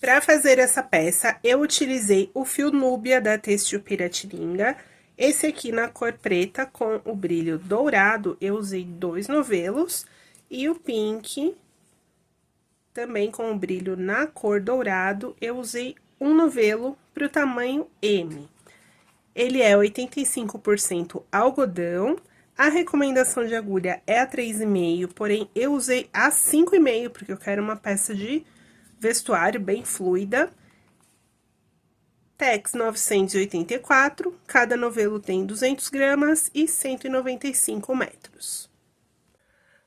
Para fazer essa peça, eu utilizei o fio Núbia da Têxtil Piratininga. Esse aqui na cor preta com o brilho dourado, eu usei 2 novelos. E o pink, também com o brilho na cor dourado, eu usei um novelo para o tamanho M. Ele é 85% algodão. A recomendação de agulha é a 3,5, porém eu usei a 5,5, porque eu quero uma peça de vestuário bem fluida. Tex 984, cada novelo tem 200 gramas e 195 metros.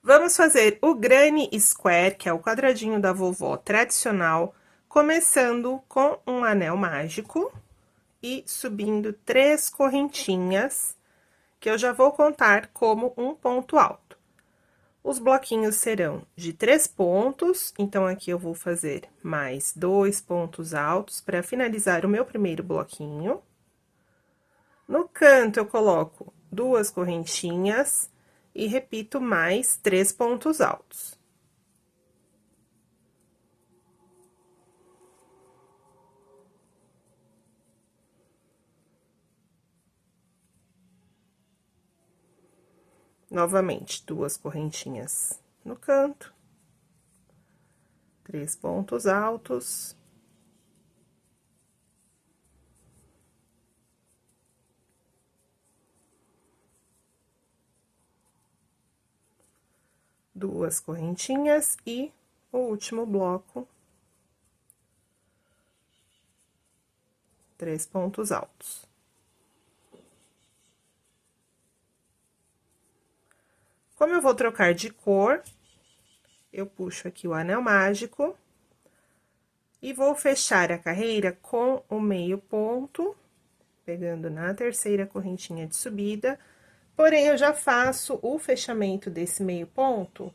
Vamos fazer o Granny Square, que é o quadradinho da vovó tradicional, começando com um anel mágico e subindo 3 correntinhas, que eu já vou contar como um ponto alto. Os bloquinhos serão de 3 pontos, então aqui eu vou fazer mais 2 pontos altos para finalizar o meu primeiro bloquinho. No canto, eu coloco 2 correntinhas e repito mais 3 pontos altos. Novamente, 2 correntinhas no canto, 3 pontos altos. Duas correntinhas e o último bloco, 3 pontos altos. Como eu vou trocar de cor, eu puxo aqui o anel mágico e vou fechar a carreira com o meio ponto, pegando na terceira correntinha de subida, porém, eu já faço o fechamento desse meio ponto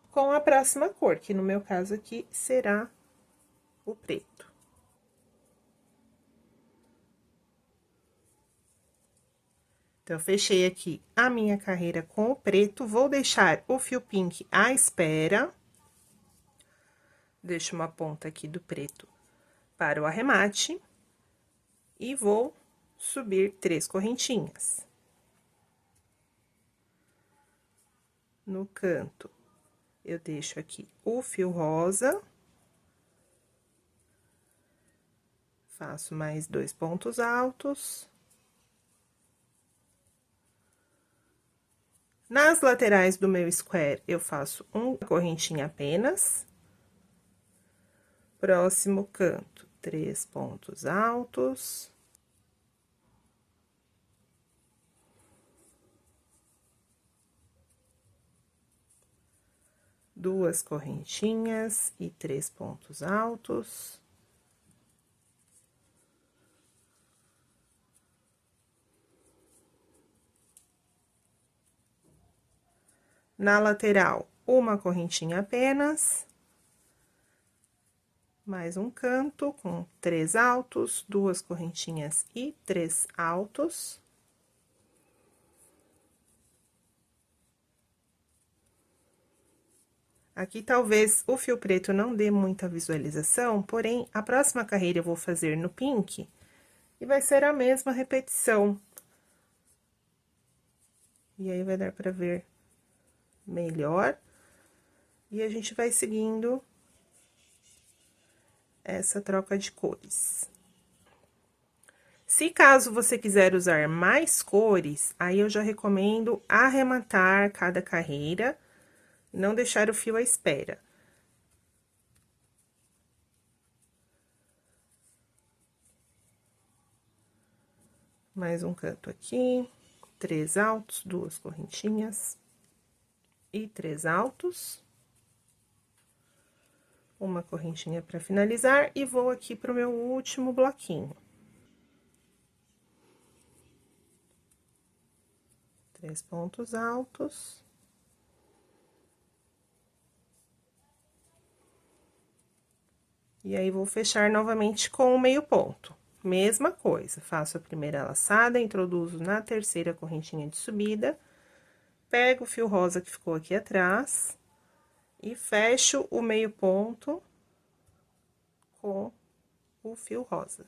com a próxima cor, que no meu caso aqui será o preto. Então, eu fechei aqui a minha carreira com o preto, vou deixar o fio pink à espera. Deixo uma ponta aqui do preto para o arremate. E vou subir 3 correntinhas. No canto, eu deixo aqui o fio rosa. Faço mais 2 pontos altos. Nas laterais do meu square, eu faço uma correntinha apenas. Próximo canto, 3 pontos altos. Duas correntinhas e 3 pontos altos. Na lateral, uma correntinha apenas. Mais um canto com 3 altos, 2 correntinhas e 3 altos. Aqui, talvez, o fio preto não dê muita visualização, porém, a próxima carreira eu vou fazer no pink, e vai ser a mesma repetição. E aí, vai dar pra ver melhor. E a gente vai seguindo essa troca de cores. Se caso você quiser usar mais cores, aí eu já recomendo arrematar cada carreira, não deixar o fio à espera. Mais um canto aqui, 3 altos, 2 correntinhas e 3 altos. Uma correntinha para finalizar e vou aqui pro meu último bloquinho. 3 pontos altos. E aí, vou fechar novamente com o meio ponto. Mesma coisa, faço a primeira laçada, introduzo na terceira correntinha de subida, pego o fio rosa que ficou aqui atrás e fecho o meio ponto com o fio rosa.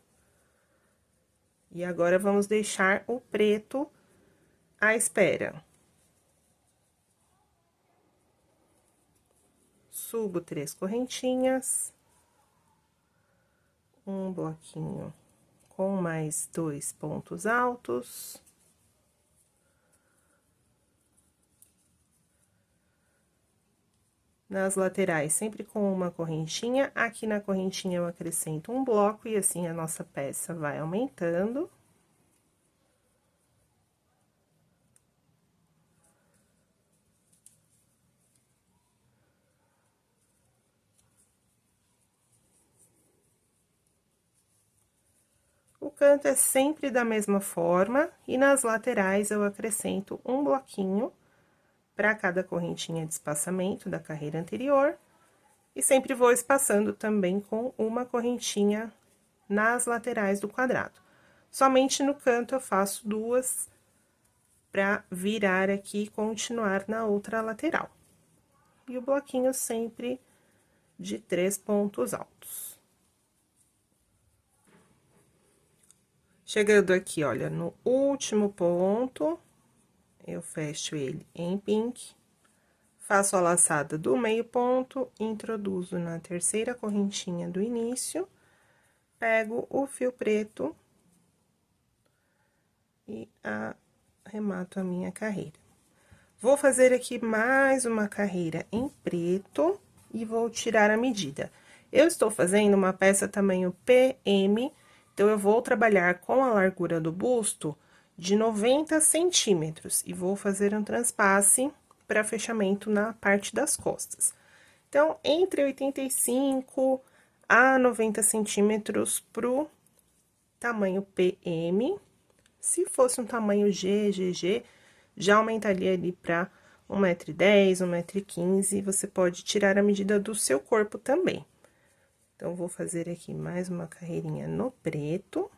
E agora, vamos deixar o preto à espera. Subo 3 correntinhas. Um bloquinho com mais 2 pontos altos. Nas laterais, sempre com uma correntinha. Aqui na correntinha, eu acrescento um bloco e assim a nossa peça vai aumentando. O canto é sempre da mesma forma e nas laterais eu acrescento um bloquinho para cada correntinha de espaçamento da carreira anterior. E sempre vou espaçando também com uma correntinha nas laterais do quadrado. Somente no canto eu faço 2 para virar aqui e continuar na outra lateral. E o bloquinho sempre de 3 pontos altos. Chegando aqui, olha, no último ponto, eu fecho ele em pink. Faço a laçada do meio ponto, introduzo na terceira correntinha do início, pego o fio preto e arremato a minha carreira. Vou fazer aqui mais uma carreira em preto e vou tirar a medida. Eu estou fazendo uma peça tamanho PM, então eu vou trabalhar com a largura do busto de 90 centímetros e vou fazer um transpasse para fechamento na parte das costas. Então, entre 85 a 90 centímetros pro tamanho PM. Se fosse um tamanho GG, já aumentaria ali para 1,10 m, 1,15 m, você pode tirar a medida do seu corpo também. Então, vou fazer aqui mais uma carreirinha no preto.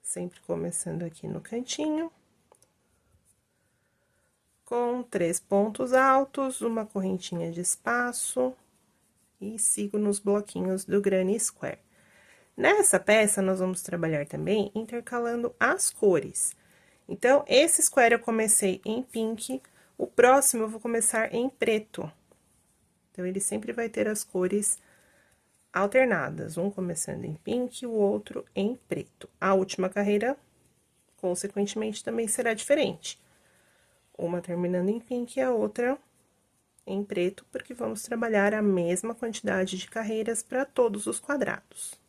Sempre começando aqui no cantinho. Com 3 pontos altos, uma correntinha de espaço e sigo nos bloquinhos do Granny Square. Nessa peça, nós vamos trabalhar também intercalando as cores. Então, esse square eu comecei em pink, o próximo eu vou começar em preto. Então, ele sempre vai ter as cores alternadas, um começando em pink e o outro em preto. A última carreira, consequentemente, também será diferente. Uma terminando em pink e a outra em preto, porque vamos trabalhar a mesma quantidade de carreiras para todos os quadrados.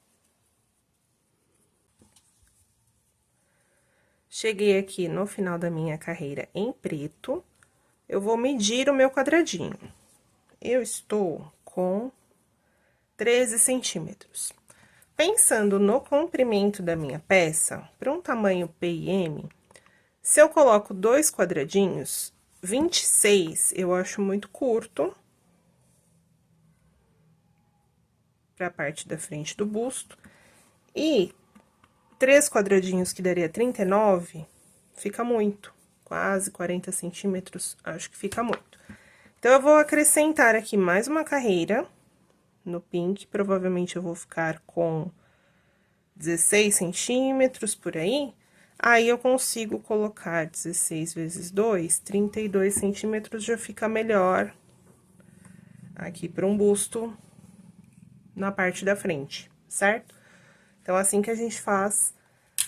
Cheguei aqui no final da minha carreira em preto, eu vou medir o meu quadradinho. Eu estou com 13 centímetros. Pensando no comprimento da minha peça, para um tamanho P e M, se eu coloco 2 quadradinhos, 26 eu acho muito curto para a parte da frente do busto. E 3 quadradinhos, que daria 39, fica muito. Quase 40 centímetros, acho que fica muito. Então, eu vou acrescentar aqui mais uma carreira no pink. Provavelmente, eu vou ficar com 16 centímetros, por aí. Aí, eu consigo colocar 16 vezes 2, 32 centímetros, já fica melhor aqui para um busto na parte da frente, certo? Então, assim que a gente faz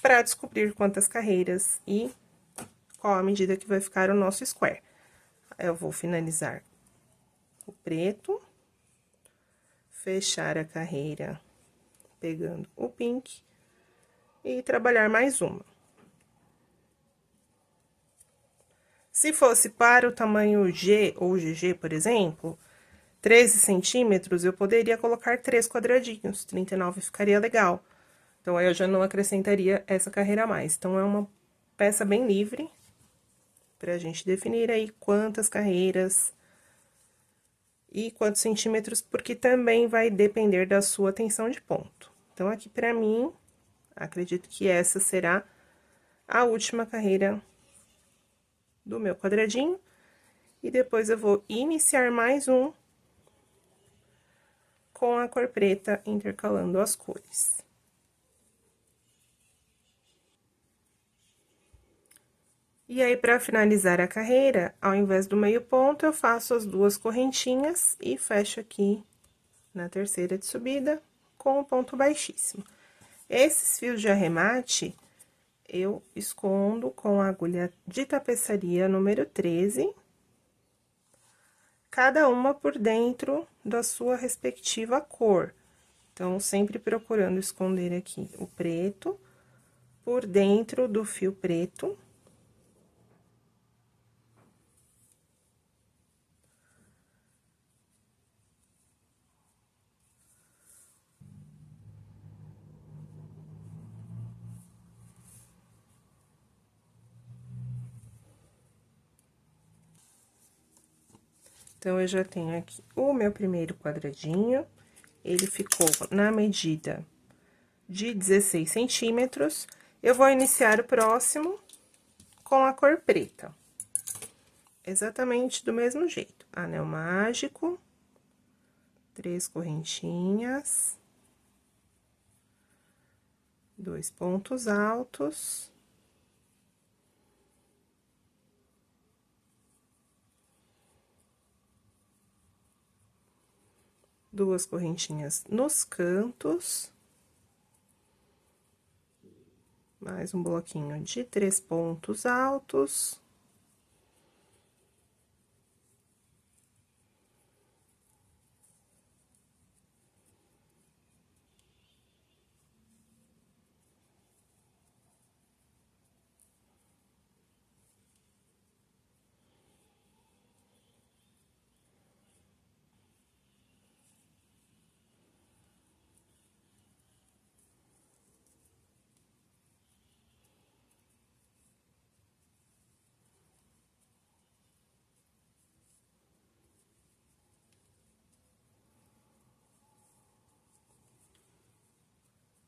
para descobrir quantas carreiras e qual a medida que vai ficar o nosso square. Eu vou finalizar o preto, fechar a carreira pegando o pink e trabalhar mais uma. Se fosse para o tamanho G ou GG, por exemplo, 13 centímetros, eu poderia colocar 3 quadradinhos, 39 ficaria legal. Então, aí eu já não acrescentaria essa carreira a mais. Então, é uma peça bem livre pra gente definir aí quantas carreiras e quantos centímetros, porque também vai depender da sua tensão de ponto. Então, aqui pra mim, acredito que essa será a última carreira do meu quadradinho. E depois eu vou iniciar mais um com a cor preta, intercalando as cores. E aí, para finalizar a carreira, ao invés do meio ponto, eu faço as 2 correntinhas e fecho aqui na terceira de subida com o ponto baixíssimo. Esses fios de arremate, eu escondo com a agulha de tapeçaria número 13, cada uma por dentro da sua respectiva cor. Então, sempre procurando esconder aqui o preto por dentro do fio preto. Então, eu já tenho aqui o meu primeiro quadradinho, ele ficou na medida de 16 centímetros. Eu vou iniciar o próximo com a cor preta. Exatamente do mesmo jeito. Anel mágico, 3 correntinhas, 2 pontos altos. Duas correntinhas nos cantos. Mais um bloquinho de 3 pontos altos.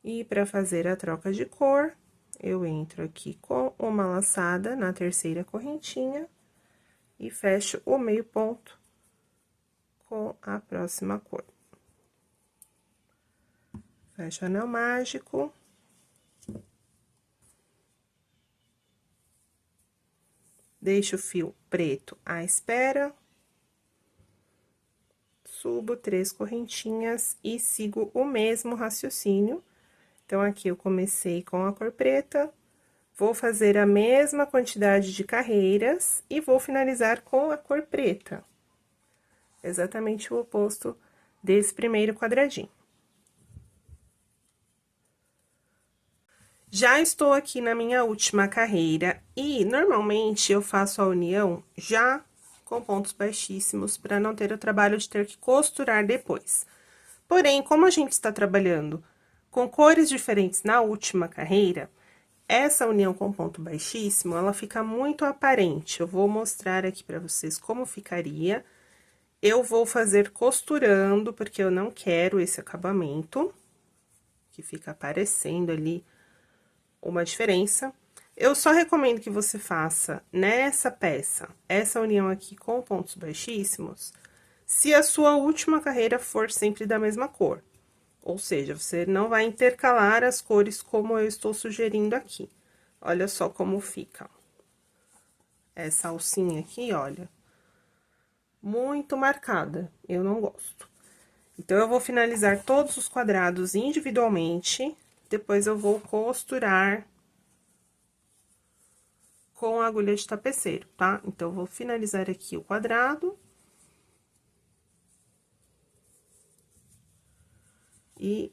E para fazer a troca de cor, eu entro aqui com uma laçada na terceira correntinha e fecho o meio ponto com a próxima cor. Fecho o anel mágico. Deixo o fio preto à espera. Subo 3 correntinhas e sigo o mesmo raciocínio. Então, aqui eu comecei com a cor preta, vou fazer a mesma quantidade de carreiras e vou finalizar com a cor preta. Exatamente o oposto desse primeiro quadradinho. Já estou aqui na minha última carreira e, normalmente, eu faço a união já com pontos baixíssimos para não ter o trabalho de ter que costurar depois. Porém, como a gente está trabalhando com cores diferentes na última carreira, essa união com ponto baixíssimo, ela fica muito aparente. Eu vou mostrar aqui para vocês como ficaria. Eu vou fazer costurando, porque eu não quero esse acabamento, que fica aparecendo ali uma diferença. Eu só recomendo que você faça nessa peça, essa união aqui com pontos baixíssimos, se a sua última carreira for sempre da mesma cor. Ou seja, você não vai intercalar as cores como eu estou sugerindo aqui. Olha só como fica. Essa alcinha aqui, olha, muito marcada, eu não gosto. Então, eu vou finalizar todos os quadrados individualmente, depois eu vou costurar com a agulha de tapeceiro, tá? Então, eu vou finalizar aqui o quadrado. E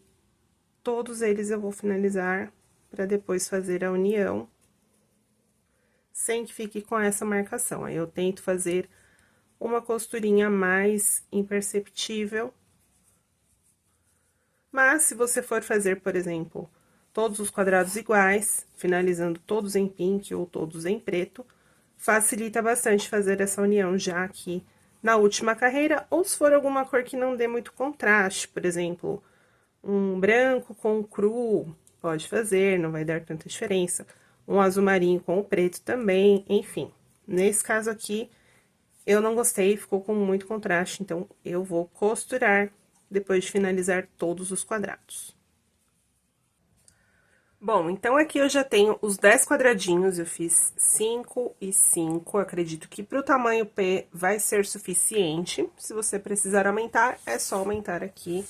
todos eles eu vou finalizar para depois fazer a união, sem que fique com essa marcação. Aí, eu tento fazer uma costurinha mais imperceptível. Mas, se você for fazer, por exemplo, todos os quadrados iguais, finalizando todos em pink ou todos em preto, facilita bastante fazer essa união já aqui na última carreira, ou se for alguma cor que não dê muito contraste, por exemplo, um branco com cru, pode fazer, não vai dar tanta diferença. Um azul marinho com o preto também, enfim. Nesse caso aqui, eu não gostei, ficou com muito contraste, então, eu vou costurar depois de finalizar todos os quadrados. Bom, então aqui eu já tenho os 10 quadradinhos, eu fiz 5 e 5, acredito que pro tamanho P vai ser suficiente. Se você precisar aumentar, é só aumentar aqui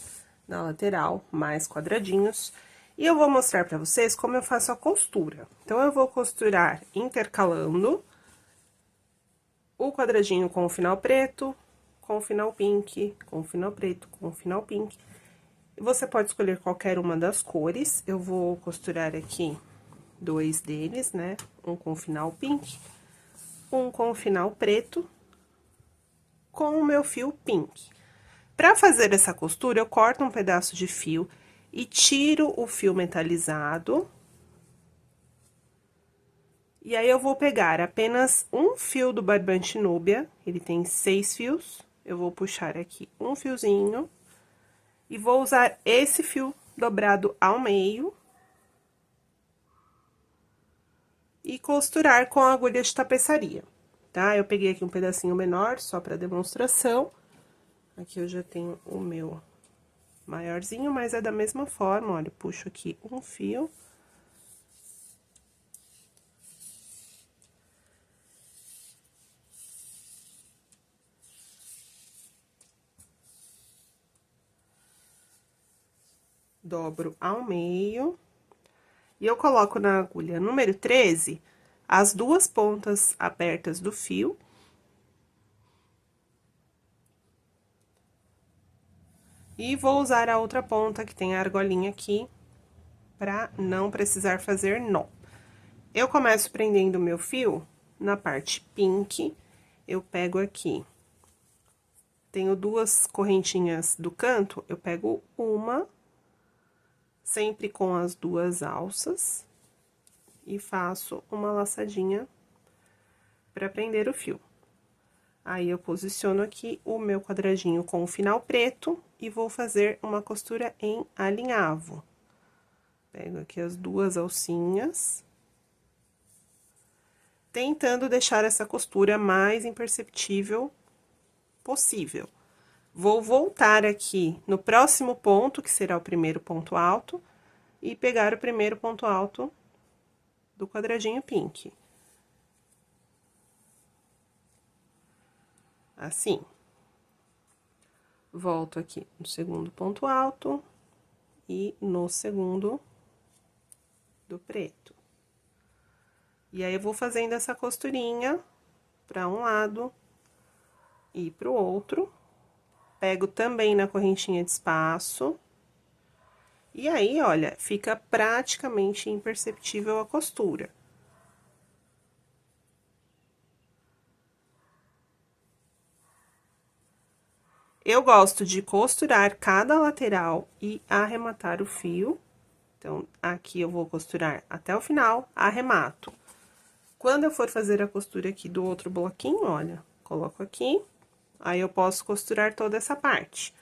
na lateral, mais quadradinhos. E eu vou mostrar pra vocês como eu faço a costura. Então, eu vou costurar intercalando o quadradinho com o final preto, com o final pink, com o final preto, com o final pink. Você pode escolher qualquer uma das cores. Eu vou costurar aqui 2 deles, né? Um com o final pink, um com o final preto, com o meu fio pink. Pra fazer essa costura, eu corto um pedaço de fio e tiro o fio metalizado. E aí, eu vou pegar apenas um fio do barbante núbia, ele tem 6 fios. Eu vou puxar aqui um fiozinho. E vou usar esse fio dobrado ao meio. E costurar com a agulha de tapeçaria, tá? Eu peguei aqui um pedacinho menor, só pra demonstração. Aqui eu já tenho o meu maiorzinho, mas é da mesma forma, olha, puxo aqui um fio. Dobro ao meio. E eu coloco na agulha número 13, as 2 pontas abertas do fio. E vou usar a outra ponta, que tem a argolinha aqui, pra não precisar fazer nó. Eu começo prendendo o meu fio na parte pink, eu pego aqui. Tenho 2 correntinhas do canto, eu pego uma, sempre com as 2 alças, e faço uma laçadinha pra prender o fio. Aí, eu posiciono aqui o meu quadradinho com o final preto e vou fazer uma costura em alinhavo. Pego aqui as 2 alcinhas, tentando deixar essa costura mais imperceptível possível. Vou voltar aqui no próximo ponto, que será o primeiro ponto alto, e pegar o primeiro ponto alto do quadradinho pink. Assim. Volto aqui no segundo ponto alto e no segundo do preto. E aí, eu vou fazendo essa costurinha para um lado e para o outro. Pego também na correntinha de espaço. E aí, olha, fica praticamente imperceptível a costura. Eu gosto de costurar cada lateral e arrematar o fio. Então, aqui eu vou costurar até o final, arremato. Quando eu for fazer a costura aqui do outro bloquinho, olha, coloco aqui, aí eu posso costurar toda essa parte.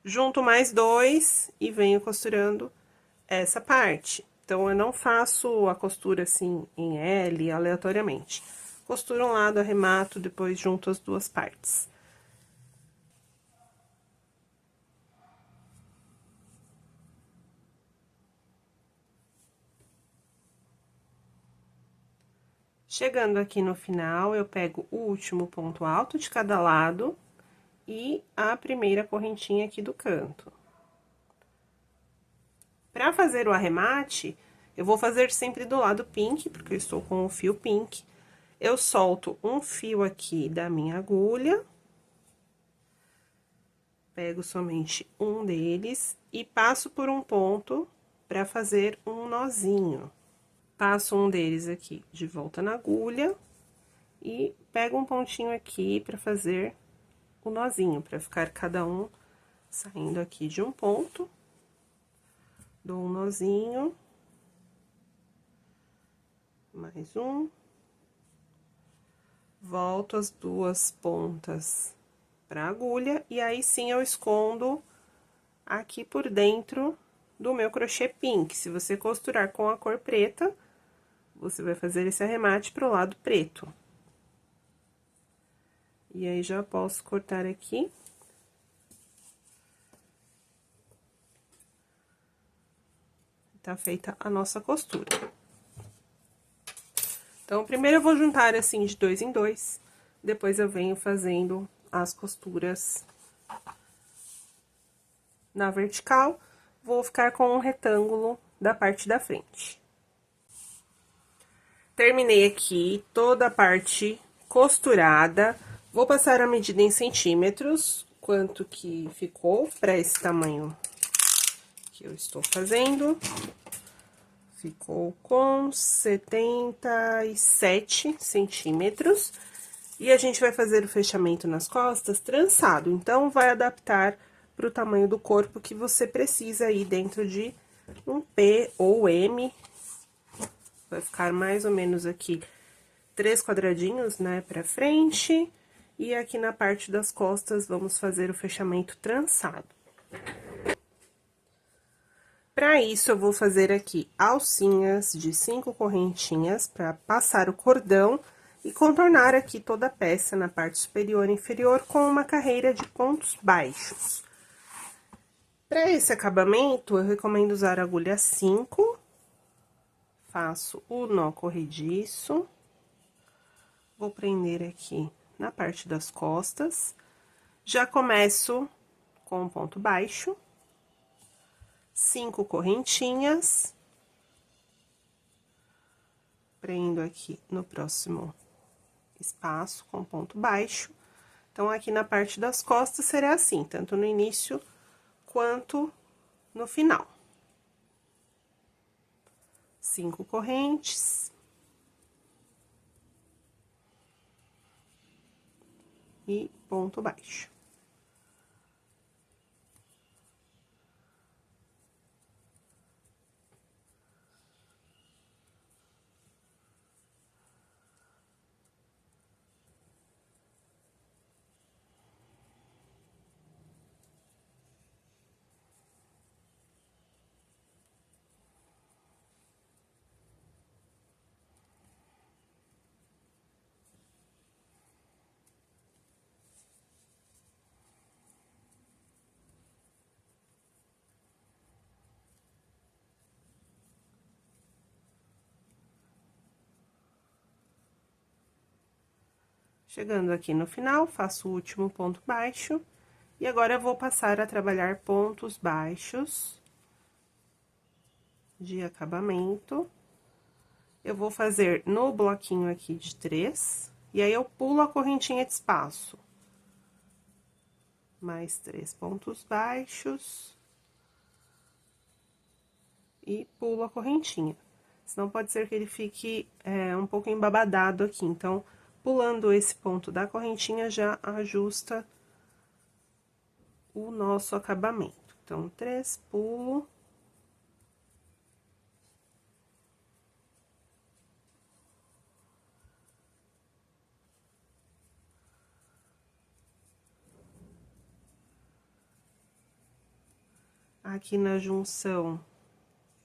Junto mais 2 e venho costurando essa parte. Então, eu não faço a costura assim em L, aleatoriamente. Costuro um lado, arremato, depois junto as 2 partes. Chegando aqui no final, eu pego o último ponto alto de cada lado e a primeira correntinha aqui do canto. Para fazer o arremate, eu vou fazer sempre do lado pink, porque eu estou com o fio pink. Eu solto um fio aqui da minha agulha. Pego somente um deles e passo por um ponto para fazer um nozinho. Passo um deles aqui de volta na agulha e pego um pontinho aqui para fazer o nozinho, para ficar cada um saindo aqui de um ponto. Dou um nozinho. Mais um. Volto as 2 pontas pra agulha e aí sim eu escondo aqui por dentro do meu crochê pink. Se você costurar com a cor preta, você vai fazer esse arremate pro lado preto. E aí, já posso cortar aqui. tá feita a nossa costura. Então, primeiro eu vou juntar assim de 2 em 2, depois eu venho fazendo as costuras na vertical, vou ficar com um retângulo da parte da frente. Terminei aqui toda a parte costurada, vou passar a medida em centímetros, quanto que ficou para esse tamanho que eu estou fazendo. Ficou com 77 centímetros. E a gente vai fazer o fechamento nas costas trançado, então, vai adaptar para o tamanho do corpo que você precisa aí dentro de um P ou M. Vai ficar mais ou menos aqui 3 quadradinhos, né, pra frente. E aqui na parte das costas, vamos fazer o fechamento trançado. Para isso, eu vou fazer aqui alcinhas de 5 correntinhas para passar o cordão e contornar aqui toda a peça na parte superior e inferior com uma carreira de pontos baixos. Para esse acabamento, eu recomendo usar agulha 5. Faço o nó corrediço. Vou prender aqui na parte das costas. Já começo com um ponto baixo. 5 correntinhas. Prendo aqui no próximo espaço com ponto baixo. Então, aqui na parte das costas será assim, tanto no início quanto no final. 5 correntes. E ponto baixo. Chegando aqui no final, faço o último ponto baixo. E agora, eu vou passar a trabalhar pontos baixos de acabamento. Eu vou fazer no bloquinho aqui de 3, e aí eu pulo a correntinha de espaço. Mais 3 pontos baixos. E pulo a correntinha. Senão pode ser que ele fique um pouco embabadado aqui, então, pulando esse ponto da correntinha, já ajusta o nosso acabamento. Então, 3, pulo. Aqui na junção,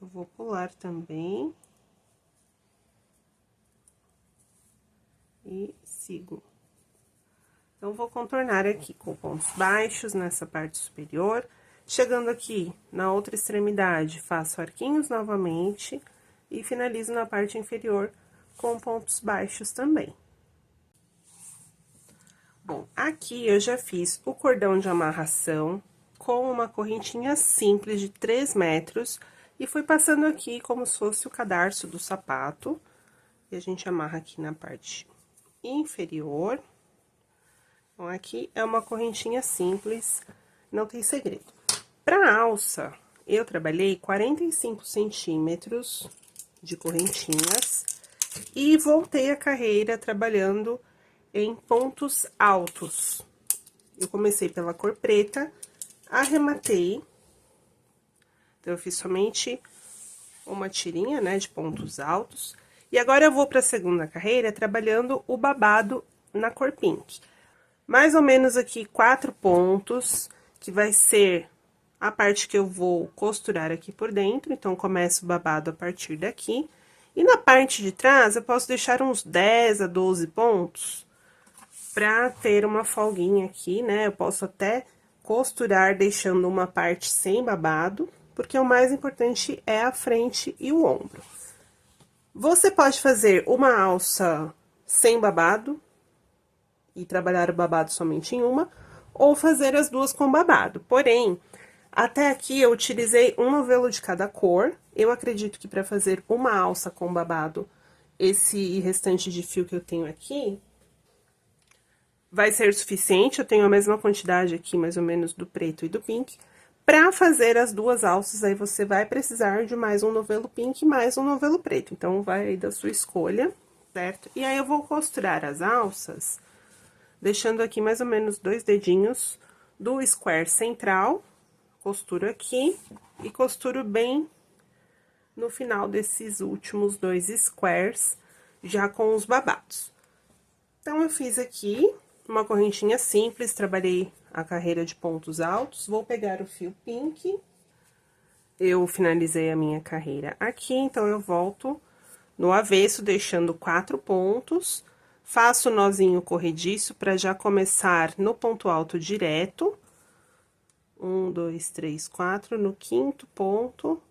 eu vou pular também. E sigo. Então, vou contornar aqui com pontos baixos nessa parte superior. Chegando aqui na outra extremidade, faço arquinhos novamente e finalizo na parte inferior com pontos baixos também. Bom, aqui eu já fiz o cordão de amarração com uma correntinha simples de 3 metros e fui passando aqui como se fosse o cadarço do sapato. E a gente amarra aqui na parte inferior. Então, aqui é uma correntinha simples, não tem segredo. Pra alça, eu trabalhei 45 centímetros de correntinhas e voltei a carreira trabalhando em pontos altos. Eu comecei pela cor preta, arrematei. Então, eu fiz somente uma tirinha, né, de pontos altos. E agora, eu vou pra segunda carreira trabalhando o babado na cor pink. Mais ou menos aqui 4 pontos, que vai ser a parte que eu vou costurar aqui por dentro. Então, começo o babado a partir daqui. E na parte de trás, eu posso deixar uns 10 a 12 pontos, pra ter uma folguinha aqui, né? Eu posso até costurar deixando uma parte sem babado, porque o mais importante é a frente e o ombro. Você pode fazer uma alça sem babado e trabalhar o babado somente em uma, ou fazer as duas com babado. Porém, até aqui eu utilizei um novelo de cada cor. Eu acredito que para fazer uma alça com babado, esse restante de fio que eu tenho aqui vai ser suficiente. Eu tenho a mesma quantidade aqui, mais ou menos, do preto e do pink. Para fazer as duas alças, aí você vai precisar de mais um novelo pink e mais um novelo preto. Então, vai aí da sua escolha, certo? E aí, eu vou costurar as alças, deixando aqui mais ou menos 2 dedinhos do square central. Costuro aqui e costuro bem no final desses últimos 2 squares, já com os babados. Então, eu fiz aqui uma correntinha simples, trabalhei a carreira de pontos altos. Vou pegar o fio pink. Eu finalizei a minha carreira aqui, então eu volto no avesso, deixando 4 pontos. Faço o nozinho corrediço para já começar no ponto alto direto. 1, 2, 3, 4, no 5º ponto.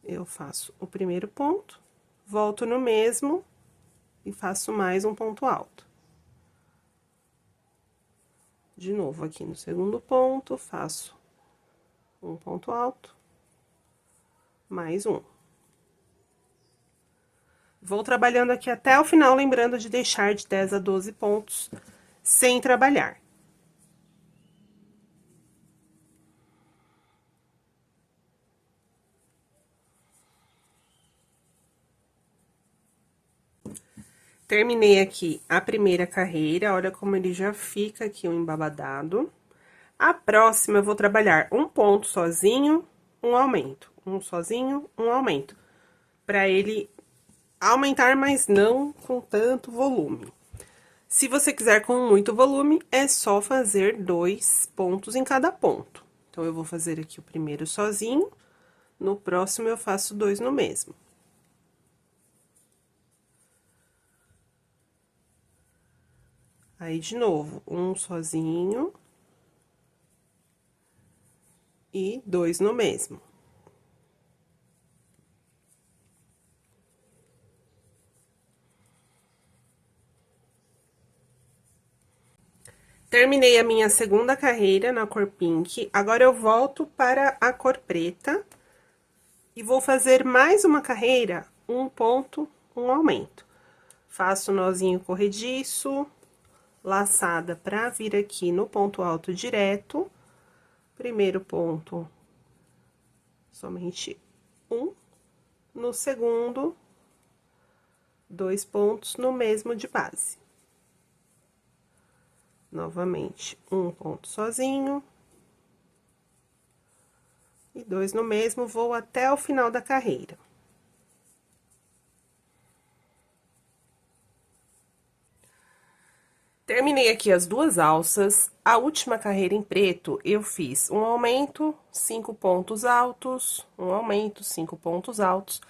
Eu faço o primeiro ponto, volto no mesmo e faço mais um ponto alto. De novo, aqui no segundo ponto, faço um ponto alto, mais um. Vou trabalhando aqui até o final, lembrando de deixar de 10 a 12 pontos sem trabalhar. Terminei aqui a primeira carreira, olha como ele já fica aqui o embabadado. A próxima, eu vou trabalhar um ponto sozinho, um aumento. Um sozinho, um aumento. Pra ele aumentar, mas não com tanto volume. Se você quiser com muito volume, é só fazer 2 pontos em cada ponto. Então, eu vou fazer aqui o primeiro sozinho, no próximo eu faço 2 no mesmo. Aí, de novo, um sozinho e 2 no mesmo. Terminei a minha segunda carreira na cor pink, agora eu volto para a cor preta e vou fazer mais uma carreira, um ponto, um aumento. Faço nozinho corrediço, laçada pra vir aqui no ponto alto direto. Primeiro ponto, somente um. No segundo, 2 pontos no mesmo de base. Novamente, um ponto sozinho. E 2 no mesmo, vou até o final da carreira. Terminei aqui as 2 alças. A última carreira em preto, eu fiz um aumento, 5 pontos altos, um aumento, 5 pontos altos.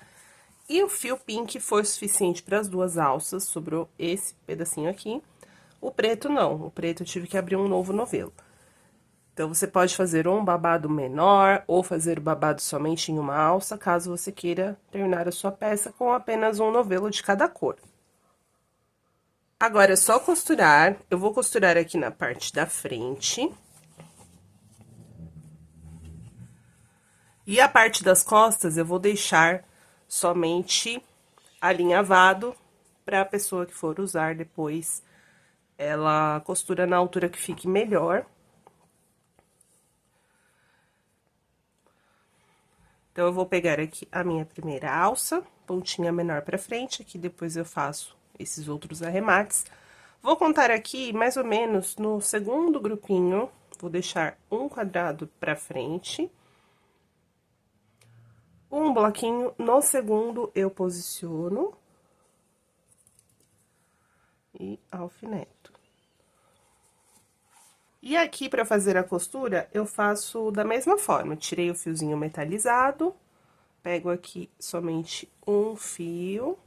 E o fio pink foi suficiente para as 2 alças, sobrou esse pedacinho aqui. O preto não, o preto eu tive que abrir um novo novelo. Então, você pode fazer um babado menor, ou fazer o babado somente em uma alça, caso você queira terminar a sua peça com apenas um novelo de cada cor. Agora, é só costurar. Eu vou costurar aqui na parte da frente. E a parte das costas, eu vou deixar somente alinhavado, para a pessoa que for usar depois, ela costura na altura que fique melhor. Então, eu vou pegar aqui a minha primeira alça, pontinha menor pra frente, aqui depois eu faço esses outros arremates. Vou contar aqui, mais ou menos, no segundo grupinho, vou deixar um quadrado pra frente. Um bloquinho, no segundo eu posiciono. E alfineto. E aqui, pra fazer a costura, eu faço da mesma forma. Tirei o fiozinho metalizado, pego aqui somente um fio,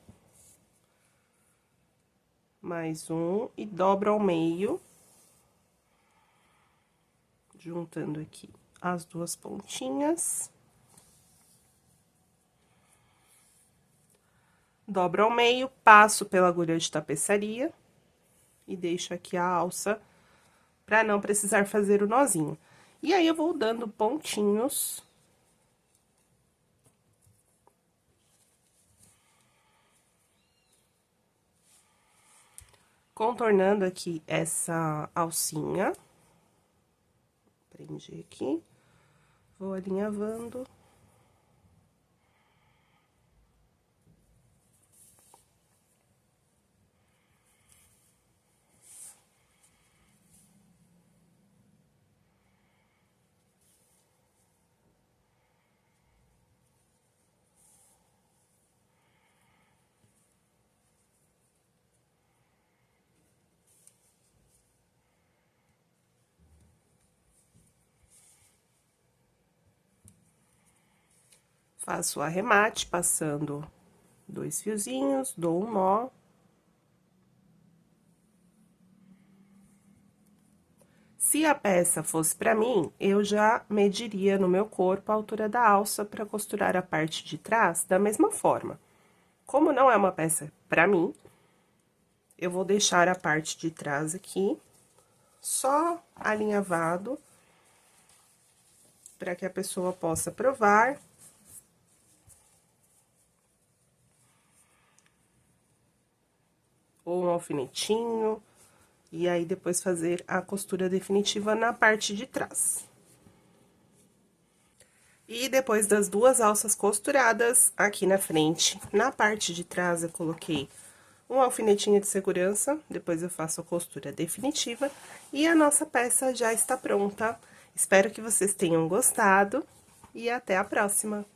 mais um, e dobro ao meio. Juntando aqui as duas pontinhas. Dobro ao meio, passo pela agulha de tapeçaria e deixo aqui a alça para não precisar fazer o nozinho. E aí, eu vou dando pontinhos. Contornando aqui essa alcinha. Prendi aqui. Vou alinhavando. Faço o arremate, passando 2 fiozinhos, dou um nó. Se a peça fosse pra mim, eu já mediria no meu corpo a altura da alça para costurar a parte de trás da mesma forma. Como não é uma peça pra mim, eu vou deixar a parte de trás aqui só alinhavado, para que a pessoa possa provar. Ou um alfinetinho, e aí depois fazer a costura definitiva na parte de trás. E depois das duas alças costuradas, aqui na frente, na parte de trás, eu coloquei um alfinetinho de segurança, depois eu faço a costura definitiva, e a nossa peça já está pronta. Espero que vocês tenham gostado, e até a próxima!